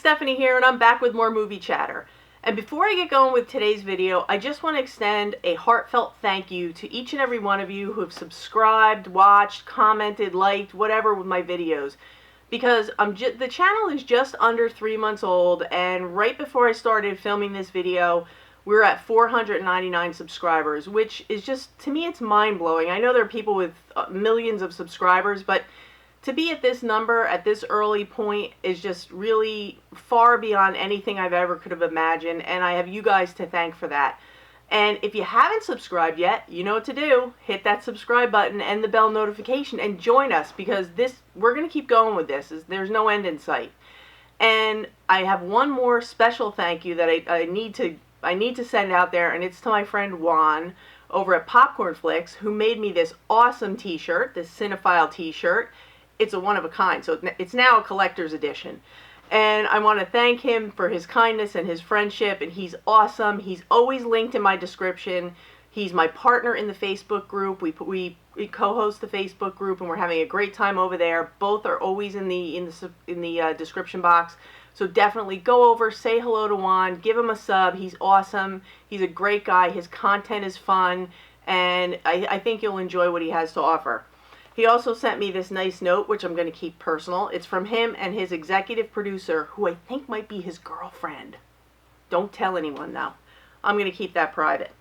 Stephanie here, and I'm back with more movie chatter. And before I get going with today's video, I just want to extend a heartfelt thank you to each and every one of you who have subscribed, watched, commented, liked, whatever with my videos. Because the channel is just under 3 months old, and right before I started filming this video, we were at 499 subscribers, which is just, to me, it's mind-blowing. I know there are people with millions of subscribers, but to be at this number at this early point is just really far beyond anything I've ever could have imagined, and I have you guys to thank for that. And if you haven't subscribed yet, you know what to do. Hit that subscribe button and the bell notification and join us, because we're going to keep going with this. There's no end in sight. And I have one more special thank you that I need to send out there, and it's to my friend Juan over at Popcorn Flicks, who made me this awesome t-shirt, this Cinephile t-shirt. It's a one-of-a-kind, so it's now a collector's edition. And I want to thank him for his kindness and his friendship, and he's awesome. He's always linked in my description. He's my partner in the Facebook group. We co-host the Facebook group, and we're having a great time over there. Both are always in the description box. So definitely go over, say hello to Juan, give him a sub. He's awesome. He's a great guy. His content is fun, and I think you'll enjoy what he has to offer. He also sent me this nice note, which I'm going to keep personal. It's from him and his executive producer, who I think might be his girlfriend. Don't tell anyone, though. I'm going to keep that private.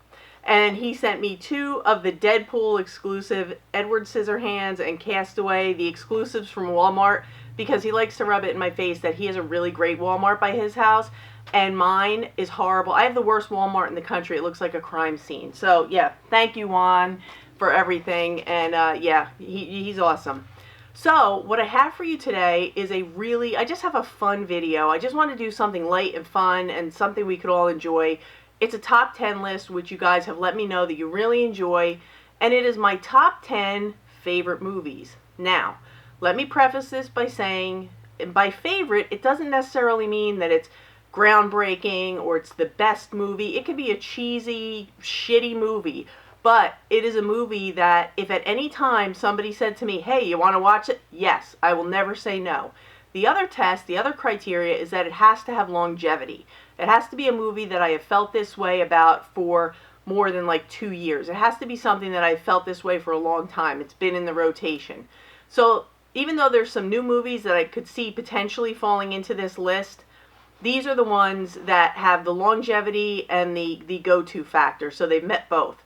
And he sent me 2 of the Deadpool exclusive Edward Scissorhands and Castaway, the exclusives from Walmart, because he likes to rub it in my face that he has a really great Walmart by his house, and mine is horrible. I have the worst Walmart in the country. It looks like a crime scene. So, yeah, thank you, Juan, for everything, and yeah, he's awesome. So what I have for you today is I just have a fun video. I just want to do something light and fun and something we could all enjoy. It's a top 10 list, which you guys have let me know that you really enjoy, and it is my top 10 favorite movies. Now, let me preface this by saying, by favorite, it doesn't necessarily mean that it's groundbreaking or it's the best movie. It could be a cheesy, shitty movie. But it is a movie that if at any time somebody said to me, hey, you want to watch it? Yes, I will never say no. The other test, the other criteria is that it has to have longevity. It has to be a movie that I have felt this way about for more than like 2 years. It has to be something that I've felt this way for a long time. It's been in the rotation. So even though there's some new movies that I could see potentially falling into this list, these are the ones that have the longevity and the go-to factor. So they've met both.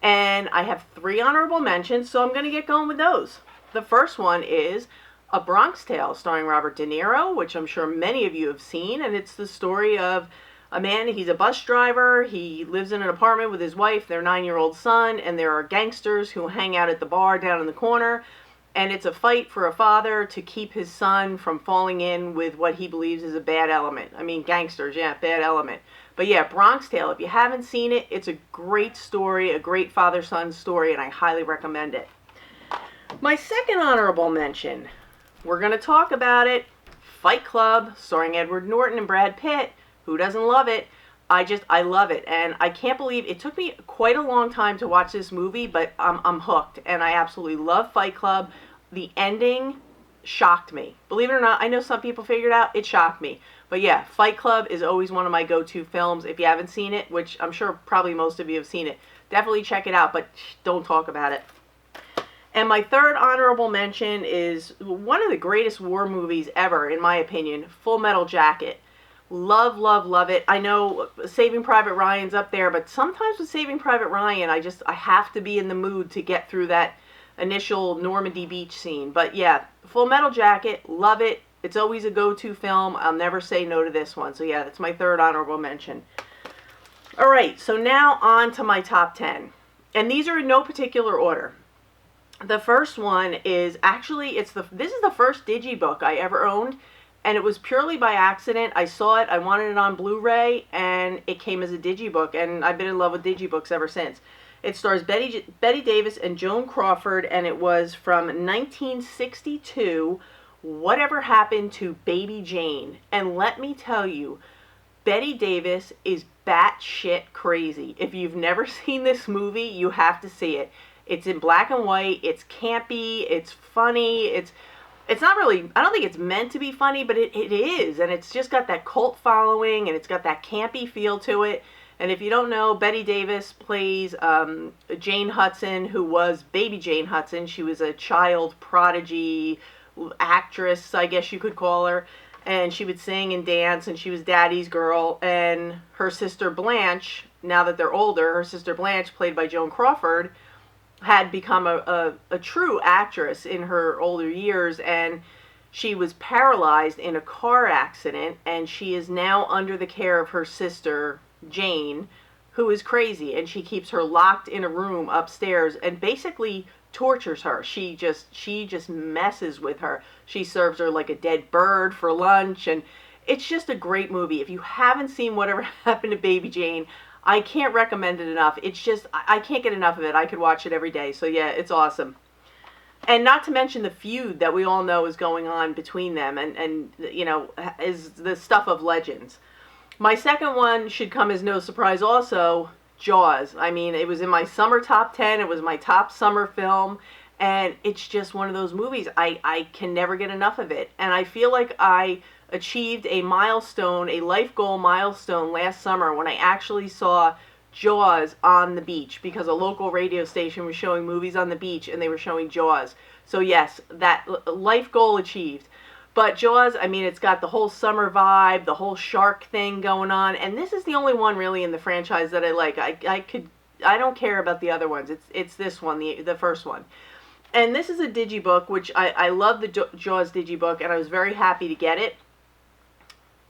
And I have 3 honorable mentions, so I'm going to get going with those. The first one is A Bronx Tale, starring Robert De Niro, which I'm sure many of you have seen, and it's the story of a man. He's a bus driver. He lives in an apartment with his wife, their 9-year-old son, and there are gangsters who hang out at the bar down in the corner, and it's a fight for a father to keep his son from falling in with what he believes is a bad element. I mean, gangsters, yeah, bad element. But yeah, Bronx Tale, if you haven't seen it, it's a great story, a great father-son story, and I highly recommend it. My second honorable mention, we're going to talk about it, Fight Club, starring Edward Norton and Brad Pitt. Who doesn't love it? I love it, and I can't believe it took me quite a long time to watch this movie, but I'm hooked, and I absolutely love Fight Club. The ending shocked me. Believe it or not, I know some people figured out, it shocked me. But yeah, Fight Club is always one of my go-to films. If you haven't seen it, which I'm sure probably most of you have seen it, definitely check it out, but don't talk about it. And my third honorable mention is one of the greatest war movies ever, in my opinion, Full Metal Jacket. Love, love, love it. I know Saving Private Ryan's up there, but sometimes with Saving Private Ryan, I have to be in the mood to get through that initial Normandy Beach scene. But yeah, Full Metal Jacket, love it. It's always a go-to film. I'll never say no to this one. So yeah, that's my third honorable mention. All right, so now on to my top 10. And these are in no particular order. The first one is actually, this is the first digibook I ever owned, and it was purely by accident. I saw it, I wanted it on Blu-ray, and it came as a digibook, and I've been in love with digibooks ever since. It stars Betty Davis and Joan Crawford, and it was from 1962, Whatever Happened to Baby Jane. And let me tell you, Betty Davis is batshit crazy. If you've never seen this movie, you have to see it. It's in black and white, it's campy, it's funny, it's not really, I don't think it's meant to be funny, but it is. And it's just got that cult following, and it's got that campy feel to it. And if you don't know, Bette Davis plays Jane Hudson, who was baby Jane Hudson. She was a child prodigy actress, I guess you could call her. And she would sing and dance, and she was Daddy's girl. And her sister Blanche, now that they're older, her sister Blanche, played by Joan Crawford, had become a true actress in her older years, and she was paralyzed in a car accident, and she is now under the care of her sister Jane, who is crazy, and she keeps her locked in a room upstairs and basically tortures her. She just messes with her. She serves her like a dead bird for lunch, and it's just a great movie. If you haven't seen Whatever Happened to Baby Jane, I can't recommend it enough. It's just, I can't get enough of it. I could watch it every day. So yeah, it's awesome. And not to mention the feud that we all know is going on between them, and you know, is the stuff of legends. My second one should come as no surprise also, Jaws. I mean, it was in my summer top 10. It was my top summer film. And it's just one of those movies. I can never get enough of it. And I feel like I achieved a milestone, a life goal milestone last summer when I actually saw Jaws on the beach, because a local radio station was showing movies on the beach and they were showing Jaws. So yes, that life goal achieved. But Jaws, I mean, it's got the whole summer vibe, the whole shark thing going on, and this is the only one really in the franchise that I like. I don't care about the other ones. It's this one, the first one. And this is a digibook, which I love the Jaws digibook, and I was very happy to get it.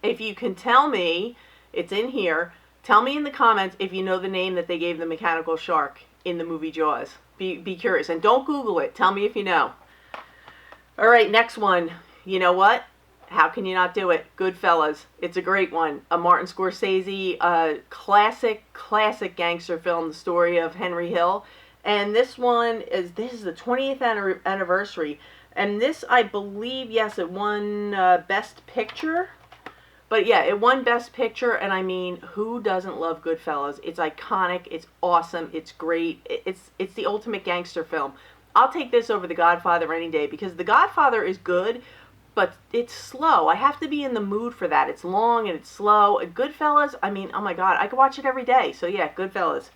If you can tell me, it's in here, tell me in the comments if you know the name that they gave the mechanical shark in the movie Jaws. Be curious, and don't Google it. Tell me if you know. All right, next one. You know what? How can you not do it? Goodfellas. It's a great one. A Martin Scorsese, classic gangster film, the story of Henry Hill. And this is the 20th anniversary. And this, I believe, yes, it won Best Picture. But yeah, it won Best Picture, and I mean, who doesn't love Goodfellas? It's iconic, it's awesome, it's great, it's the ultimate gangster film. I'll take this over The Godfather any day, because The Godfather is good, but it's slow. I have to be in the mood for that. It's long and it's slow. Goodfellas, I mean, oh my God, I could watch it every day. So yeah, Goodfellas.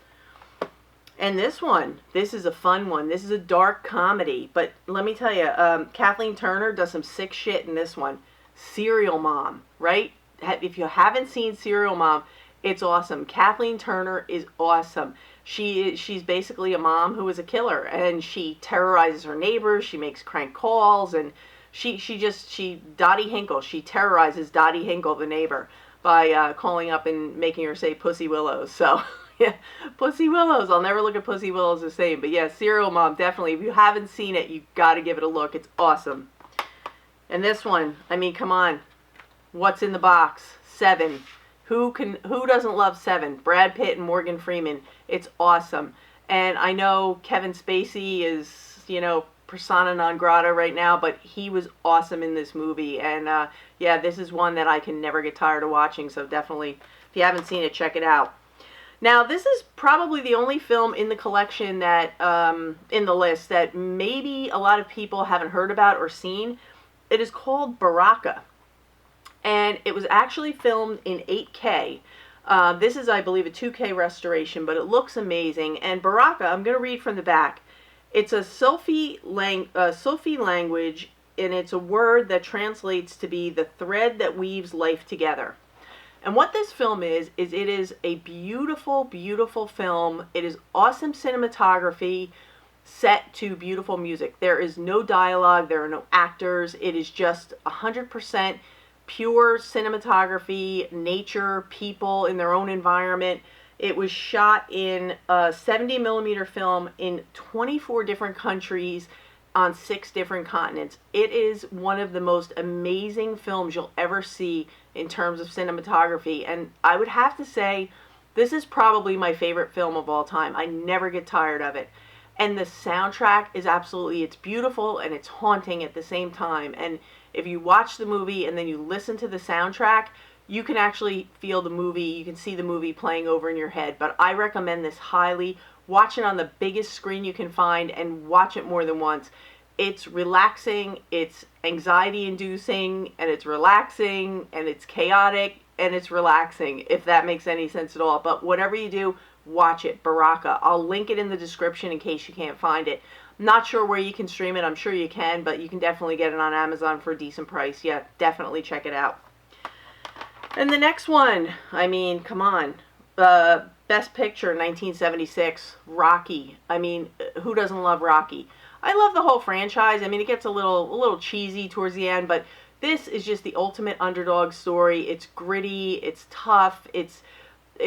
And this one, this is a fun one. This is a dark comedy, but let me tell you, Kathleen Turner does some sick shit in this one. Serial Mom, right? If you haven't seen Serial Mom, it's awesome. Kathleen Turner is awesome. She's basically a mom who is a killer, and she terrorizes her neighbors. She makes crank calls, and Dottie Hinkle, she terrorizes Dottie Hinkle, the neighbor, by calling up and making her say Pussy Willows. So yeah, Pussy Willows. I'll never look at Pussy Willows the same. But yeah, Serial Mom, definitely. If you haven't seen it, you got to give it a look. It's awesome. And this one, I mean, come on. What's in the box? Seven. Who doesn't love Seven? Brad Pitt and Morgan Freeman. It's awesome. And I know Kevin Spacey is, you know, persona non grata right now, but he was awesome in this movie. And yeah, this is one that I can never get tired of watching. So definitely, if you haven't seen it, check it out. Now, this is probably the only film in the collection that, in the list, that maybe a lot of people haven't heard about or seen. It is called Baraka. And it was actually filmed in 8K. This is, I believe, a 2K restoration, but it looks amazing. And Baraka, I'm going to read from the back. It's a Sufi language, and it's a word that translates to be the thread that weaves life together. And what this film is it is a beautiful, beautiful film. It is awesome cinematography set to beautiful music. There is no dialogue. There are no actors. It is just 100% pure cinematography, nature, people in their own environment. It was shot in a 70mm film in 24 different countries on 6 different continents. It is one of the most amazing films you'll ever see in terms of cinematography. And I would have to say, this is probably my favorite film of all time. I never get tired of it. And the soundtrack is absolutely, it's beautiful and it's haunting at the same time. And if you watch the movie and then you listen to the soundtrack, you can actually feel the movie, you can see the movie playing over in your head. But I recommend this highly. Watch it on the biggest screen you can find and watch it more than once. It's relaxing, it's anxiety inducing, and it's relaxing, and it's chaotic, and it's relaxing, if that makes any sense at all. But whatever you do, watch it. Baraka. I'll link it in the description in case you can't find it. Not sure where you can stream it. I'm sure you can, but you can definitely get it on Amazon for a decent price. Yeah, definitely check it out. And the next one, I mean, come on. Best Picture, 1976, Rocky. I mean, who doesn't love Rocky? I love the whole franchise. I mean, it gets a little cheesy towards the end, but this is just the ultimate underdog story. It's gritty, it's tough, it's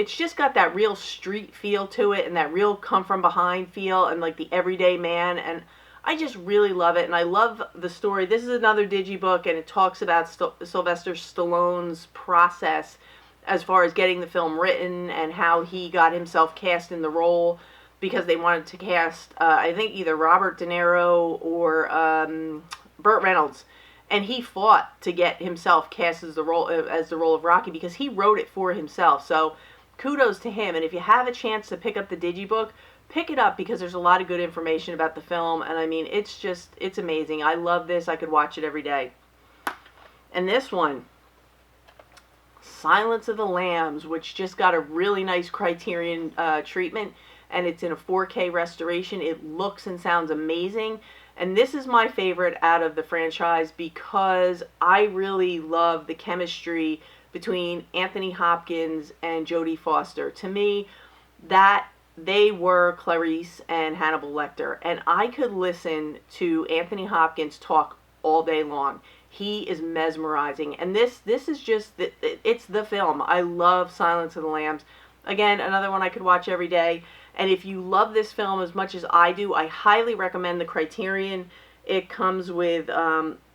just got that real street feel to it, and that real come from behind feel, and like the everyday man, and I just really love it, and I love the story. This is another digibook, and it talks about Sylvester Stallone's process as far as getting the film written and how he got himself cast in the role, because they wanted to cast, I think, either Robert De Niro or Burt Reynolds. And he fought to get himself cast as the role of Rocky, because he wrote it for himself. So kudos to him. And if you have a chance to pick up the digibook, pick it up, because there's a lot of good information about the film. And I mean, it's amazing. I love this. I could watch it every day. And this one, Silence of the Lambs, which just got a really nice Criterion treatment. And it's in a 4K restoration. It looks and sounds amazing. And this is my favorite out of the franchise, because I really love the chemistry between Anthony Hopkins and Jodie Foster. To me, that they were Clarice and Hannibal Lecter. And I could listen to Anthony Hopkins talk all day long. He is mesmerizing. And this is just, it's the film. I love Silence of the Lambs. Again, another one I could watch every day. And if you love this film as much as I do, I highly recommend the Criterion. It comes with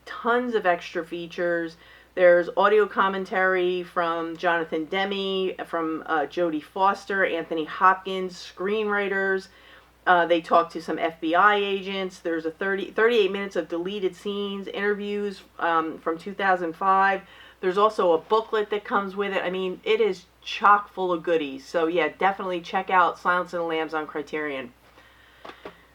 tons of extra features. There's audio commentary from Jonathan Demme, from Jodie Foster, Anthony Hopkins, screenwriters. They talk to some FBI agents. There's a 38 minutes of deleted scenes, interviews from 2005. There's also a booklet that comes with it. I mean, it is chock full of goodies. So yeah, definitely check out Silence of the Lambs on Criterion.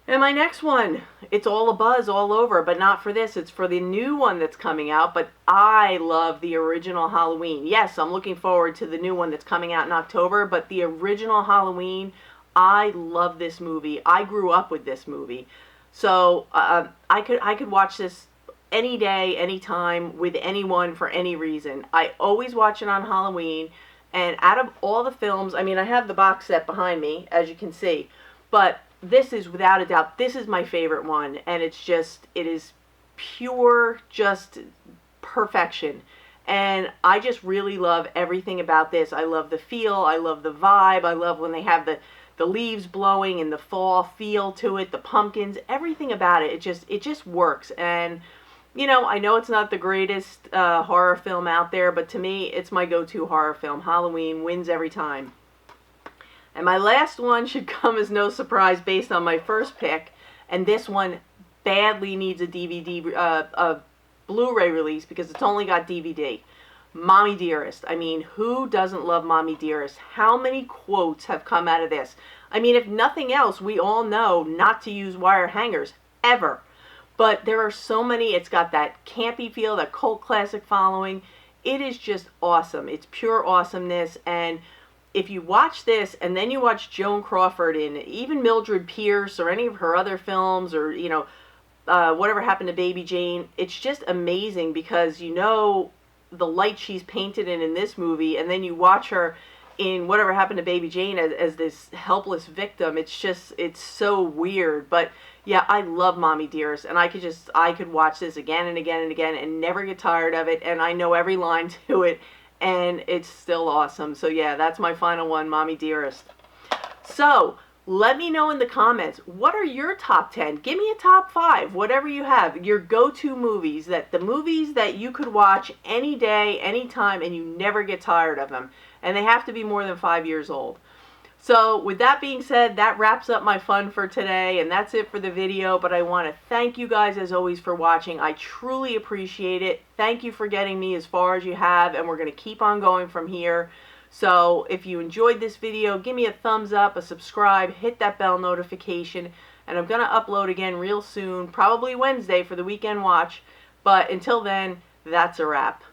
And my next one, it's all a buzz all over, but not for this. It's for the new one that's coming out, but I love the original Halloween. Yes, I'm looking forward to the new one that's coming out in October, but the original Halloween, I love this movie. I grew up with this movie. So I could watch this any day, anytime, with anyone, for any reason. I always watch it on Halloween. And out of all the films, I mean, I have the box set behind me, as you can see. But this is, without a doubt, this is my favorite one. And it is pure, just perfection. And I just really love everything about this. I love the feel. I love the vibe. I love when they have the leaves blowing and the fall feel to it, the pumpkins, everything about it. It just works. And you know, I know it's not the greatest horror film out there, but to me, it's my go-to horror film. Halloween wins every time. And my last one should come as no surprise based on my first pick, and this one badly needs a DVD, a Blu-ray release, because it's only got DVD. Mommy Dearest. I mean, who doesn't love Mommy Dearest? How many quotes have come out of this? I mean, if nothing else, we all know not to use wire hangers, ever. But there are so many. It's got that campy feel, that cult classic following. It is just awesome. It's pure awesomeness. And if you watch this and then you watch Joan Crawford in even Mildred Pierce or any of her other films, or, you know, Whatever Happened to Baby Jane, it's just amazing, because you know the light she's painted in this movie, and then you watch her in Whatever Happened to Baby Jane as this helpless victim. It's so weird. But yeah, I love Mommy Dearest, and I could watch this again and again and again and never get tired of it, and I know every line to it, and it's still awesome. So yeah, that's my final one, Mommy Dearest. So let me know in the comments, what are your top 10? Give me a top 5, whatever you have, your go-to movies, the movies that you could watch any day, anytime, and you never get tired of them. And they have to be more than 5 years old. So with that being said, that wraps up my fun for today, and that's it for the video. But I want to thank you guys as always for watching. I truly appreciate it. Thank you for getting me as far as you have, and we're going to keep on going from here. So if you enjoyed this video, give me a thumbs up, a subscribe, hit that bell notification, and I'm going to upload again real soon, probably Wednesday for the weekend watch. But until then, that's a wrap.